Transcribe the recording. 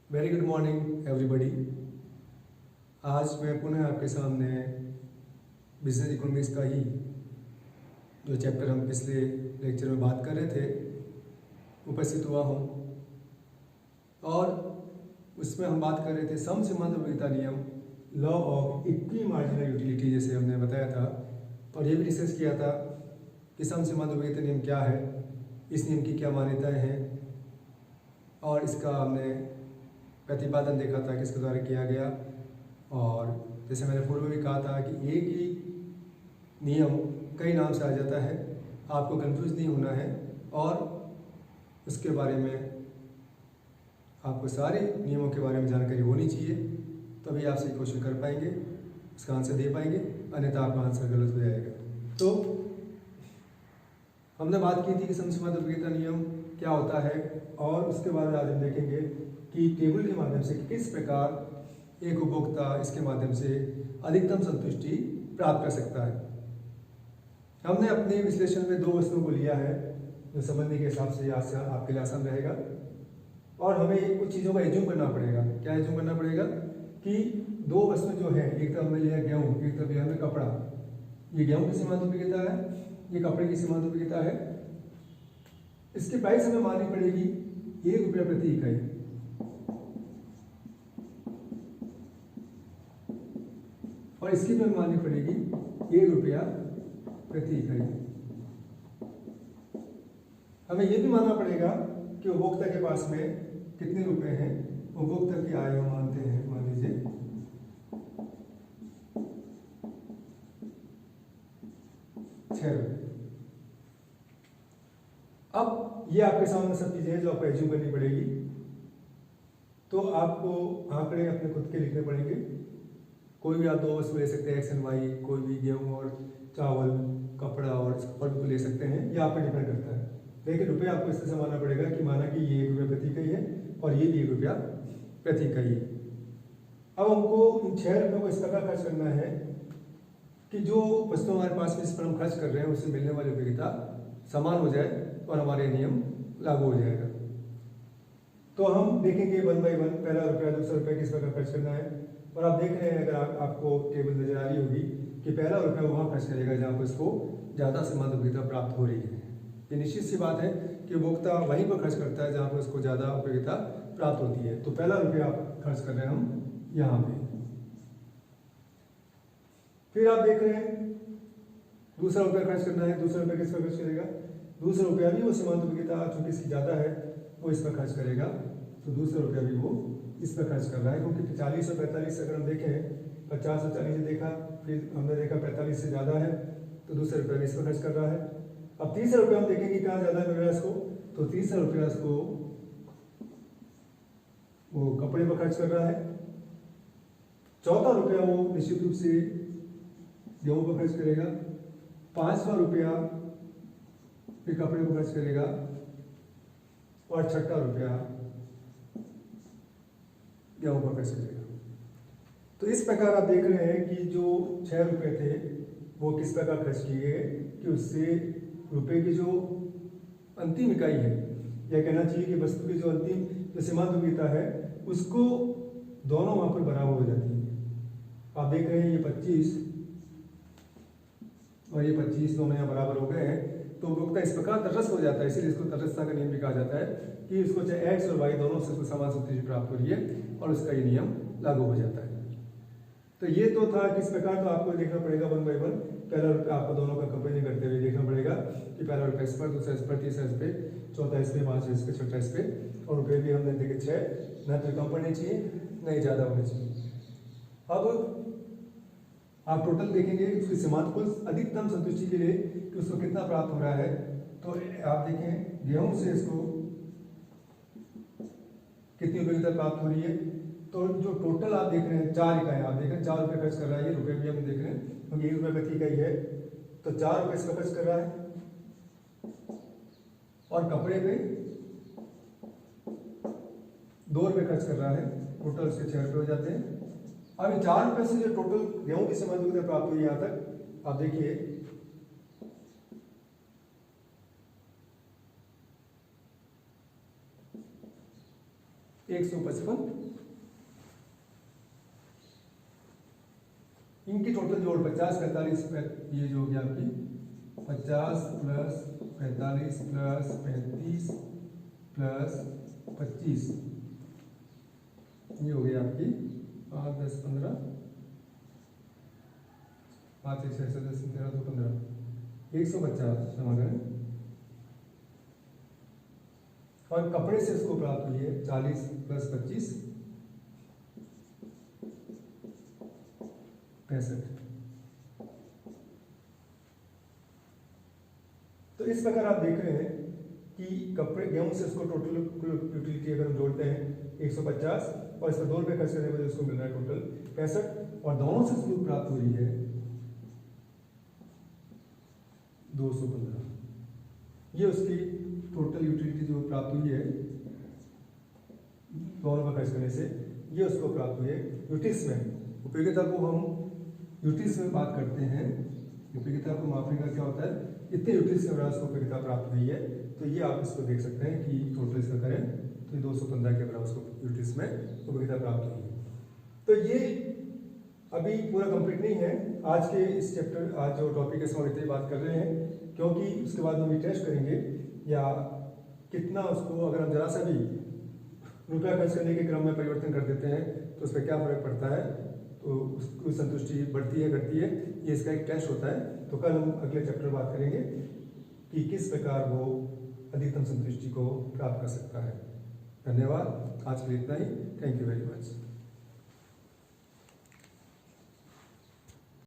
Very good morning everybody. आज मैं पुनः आपके सामने बिजनेस इकोनॉमिक्स का ही जो चैप्टर हम पिछले लेक्चर में बात कर रहे थे उपस्थित हुआ हूँ और उसमें हम बात कर रहे थे सम सीमांत उपयोगिता नियम, law of equi marginal utility जैसे हमने बताया था, और ये भी डिस्कस किया था कि सम सीमांत उपयोगिता नियम क्या है, इस नियम की क्या मान्यताएं हैं, और इसका हमने प्रतिपादन देखा था किसके द्वारा किया गया। और जैसे मैंने पूर्व में कहा था कि एक ही नियम कई नाम से आ जाता है, आपको कंफ्यूज नहीं होना है और उसके बारे में आपको सारे नियमों के बारे में जानकारी होनी चाहिए, तभी आप सही क्वेश्चन कर पाएंगे, उसका आंसर दे पाएंगे, अन्यथा आपका आंसर गलत हो जाएगा। तो हमने बात की थी कि सम सीमांत उपयोगिता नियम क्या होता है और उसके बाद आज हम देखेंगे कि टेबल के माध्यम से किस प्रकार एक उपभोक्ता इसके माध्यम से अधिकतम संतुष्टि प्राप्त कर सकता है। हमने अपने विश्लेषण में दो वस्तुओं को लिया है जो समझने के हिसाब से आपके लिए आसान रहेगा, और हमें कुछ चीज़ों का एज्यूम करना पड़ेगा। क्या एज्यूम करना पड़ेगा कि दो वस्तु जो है, एक तरफ हमने लिया गेहूँ, एक तरफ लिया हमने कपड़ा। ये गेहूँ की सीमांत उपयोगिता है, ये कपड़े की सीमांत उपयोगिता है। इसकी प्राइस हमें माननी पड़ेगी ₹1 प्रति इकाई, और इसकी भी हमें माननी पड़ेगी ₹1 प्रति इकाई। हमें यह भी मानना पड़ेगा कि उपभोक्ता के पास में कितने रुपए हैं। उपभोक्ता की आय हम मानते हैं, मान लीजिए ₹6। अब ये आपके सामने सब चीजें हैं जो आपको एज्यूम करनी पड़ेगी, तो आपको आंकड़े अपने खुद के लिखने पड़ेंगे। कोई भी आप दो वस्तु ले सकते हैं, एक्स एंड वाई, कोई भी गेहूं और चावल, कपड़ा और भी ले सकते हैं, ये आप पर डिपेंड करता है। लेकिन रुपये आपको इससे समझना पड़ेगा कि माना कि ये ₹1 प्रति इकाई है और ये भी ₹1 प्रति इकाई है। अब हमको इन ₹6 को इस प्रकार खर्च करना है कि जो वस्तु हमारे पास में इस पर हम खर्च कर रहे हैं उससे मिलने वाली उपयोगिता समान हो जाए और हमारे नियम लागू हो जाएगा। तो हम देखेंगे 1 बाय 1, पहला रुपया, दूसरा रुपया किस प्रकार खर्च करना है। और आप देख रहे हैं, अगर आपको टेबल नजर आ रही होगी कि पहला रुपया वहाँ खर्च करेगा जहाँ पर इसको ज़्यादा सीमांत उपयोगिता प्राप्त हो रही है। ये निश्चित सी बात है कि उपभोक्ता वहीं पर खर्च करता है जहाँ पर उसको ज़्यादा उपयोगिता प्राप्त होती है। तो पहला रुपया आप खर्च कर रहे हैं हम यहाँ पे। फिर आप देख रहे हैं दूसरा रुपया खर्च करना है। दूसरा रुपया किस पर खर्च करेगा? दूसरा रुपया भी वो सीमांत उपयोगिता चूंकि इसकी ज़्यादा है वो इस पर खर्च करेगा, तो दूसरा रुपया भी वो इस पर खर्च कर रहा है, क्योंकि 40 और 45 अगर हम देखें, 50 और 40 से देखा, फिर हमने देखा 45 से ज़्यादा है, तो दूसरा रुपया भी इस पर खर्च कर रहा है। अब तीसरा रुपया हम देखेंगे कहाँ ज़्यादा मिल रहा है इसको, तो तीसरा रुपया इसको वो कपड़े पर खर्च कर रहा है। चौथा रुपया वो निश्चित रूप से गेहूं पर खर्च करेगा। पांचवा रुपया फिर कपड़े पर खर्च करेगा, और छठा रुपया गेहूं पर खर्च करेगा। तो इस प्रकार आप देख रहे हैं कि जो ₹6 थे वो किस प्रकार खर्च किए गए कि उससे रुपए की जो अंतिम इकाई है, यह कहना चाहिए कि वस्तु की जो अंतिम जो सीमांत उपयोगिता है उसको दोनों वहां पर बराबर हो जाती है। आप देख रहे हैं ये 25 और ये 25 दोनों यहाँ बराबर हो गए हैं, तो उपभोक्ता इस प्रकार तटस्थ हो जाता है। इसीलिए इसको तटस्थता का नियम भी कहा जाता है कि इसको चाहे एक्स और वाई दोनों से समान संतुष्टि प्राप्त हो रही है और उसका ये नियम लागू हो जाता है। तो ये तो था किस प्रकार, तो आपको देखना पड़ेगा 1 बाय 1। पहला रुपया आपको दोनों का कंपेरिजन करते हुए देखना पड़ेगा कि पहला रुपया इस पर, दूसरा इस पर, तीसरा इस पे, चौथा इस पे, पांचवा इस पे, छठा इस पे, और रुपये भी हमने देखे 6, न तो कम पड़ने चाहिए न ही ज़्यादा होने चाहिए। अब आप टोटल देखेंगे उसकी सीमांत को अधिकतम संतुष्टि के लिए कि उसको कितना प्राप्त हो रहा है। तो आप देखें गेहूं से इसको कितनी उपयोगिता प्राप्त हो रही है, तो जो टोटल आप देख रहे हैं 4 इकाई, आप देख रहे हैं ₹4 खर्च कर रहा है। ये रुपये भी हम देख रहे हैं क्योंकि ₹1 प्रति इकाई है, तो ₹4 इस पर खर्च कर रहा है, और कपड़े पे ₹2 खर्च कर रहा है। टोटल उसके ₹6 हो जाते हैं। अब ₹4 से जो टोटल गेहूं की सीमांत उपयोगिता प्राप्त हुई यहाँ तक, आप देखिए 155, इनकी टोटल जोड़ 50 45 ये जो हो गया आपकी 50 प्लस 45 प्लस 35 प्लस 25, ये हो गई आपकी 5 10 15 5 1 6 10 13 2 15 150 क्षमा करें। और कपड़े से इसको प्राप्त हुई है 40 प्लस 25 65। तो इस प्रकार आप देख रहे हैं कि कपड़े गेहूं से इसको टोटल यूटिलिटी अगर हम जोड़ते हैं 150 और इसमें 2 रुपये खर्च करने पर इसको मिल रहा है टोटल 65 और दोनों से इसको प्राप्त हो रही है 215। ये उसकी टोटल यूटिलिटी जो प्राप्त हुई है 2 रुपये खर्च करने से, ये उसको प्राप्त हुई है। यूटिल्स में उपयोगिता को हम यूटिल्स में बात करते हैं, उपयोगिता को मापने का क्या होता है, इतने यूटिल्स के बराबर उसको उपयोगिता प्राप्त हुई है। तो ये आप इसको देख सकते हैं कि टोटल इसका करें तो 215 के बराबर उसको यूटिल्स में उपयोगिता प्राप्त हुई है। तो ये अभी पूरा कंप्लीट नहीं है। आज के इस चैप्टर, आज जो टॉपिक है इसमें इतनी बात कर रहे हैं, क्योंकि उसके बाद हम टेस्ट करेंगे या कितना उसको अगर हम जरा सा भी रुपया खर्च करने के क्रम में परिवर्तन कर देते हैं तो उस पर क्या फर्क पड़ता है, तो उसकी संतुष्टि बढ़ती है घटती है, ये इसका एक टेस्ट होता है। तो कल हम अगले चैप्टर बात करेंगे कि किस प्रकार वो अधिकतम संतुष्टि को प्राप्त कर सकता है। धन्यवाद, आज के लिए इतना ही। Thank you very much.